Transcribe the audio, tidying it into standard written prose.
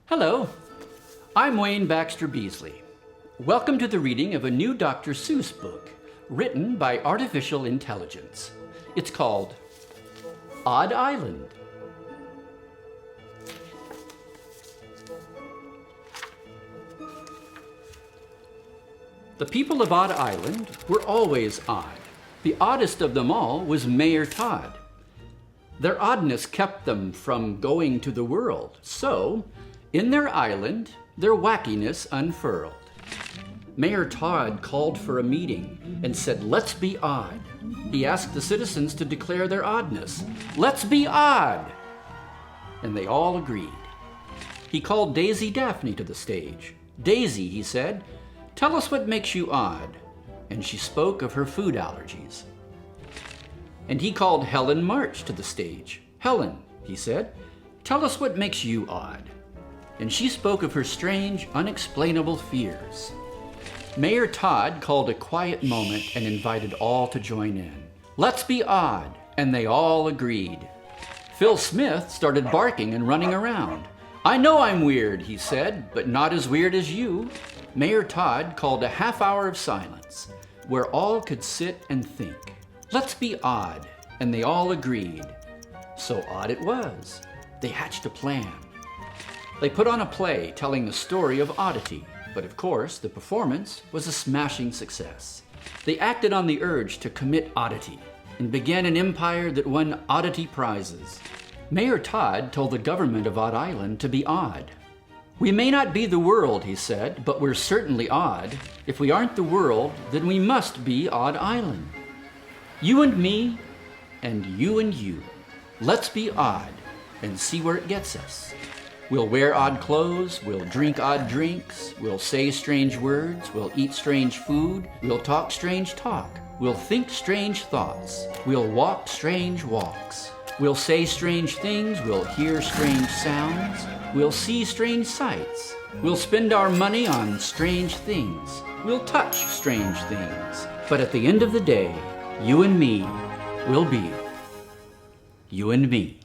Hello, I'm Wayne Baxter Beasley. Welcome to the reading of a new Dr. Seuss book written by artificial intelligence. It's called Odd Island. The people of Odd Island were always odd. The oddest of them all was Mayor Todd. Their oddness kept them from going to the world, so in their island, their wackiness unfurled. Mayor Todd called for a meeting and said, "Let's be odd." He asked the citizens to declare their oddness. "Let's be odd!" And they all agreed. He called Daisy Daphne to the stage. "Daisy," he said, "tell us what makes you odd." And she spoke of her food allergies. And he called Helen March to the stage. "Helen," he said, "tell us what makes you odd." And she spoke of her strange, unexplainable fears. Mayor Todd called a quiet moment and invited all to join in. "Let's be odd," and they all agreed. Phil Smith started barking and running around. "I know I'm weird," he said, "but not as weird as you." Mayor Todd called a half hour of silence, where all could sit and think. "Let's be odd," and they all agreed. So odd it was. They hatched a plan. They put on a play telling the story of oddity, but of course the performance was a smashing success. They acted on the urge to commit oddity and began an empire that won oddity prizes. Mayor Todd told the government of Odd Island to be odd. "We may not be the world," he said, "but we're certainly odd. If we aren't the world, then we must be Odd Island. You and me, and you and you. Let's be odd and see where it gets us. We'll wear odd clothes, we'll drink odd drinks, we'll say strange words, we'll eat strange food, we'll talk strange talk, we'll think strange thoughts, we'll walk strange walks, we'll say strange things, we'll hear strange sounds, we'll see strange sights, we'll spend our money on strange things, we'll touch strange things. But at the end of the day, you and me will be you and me."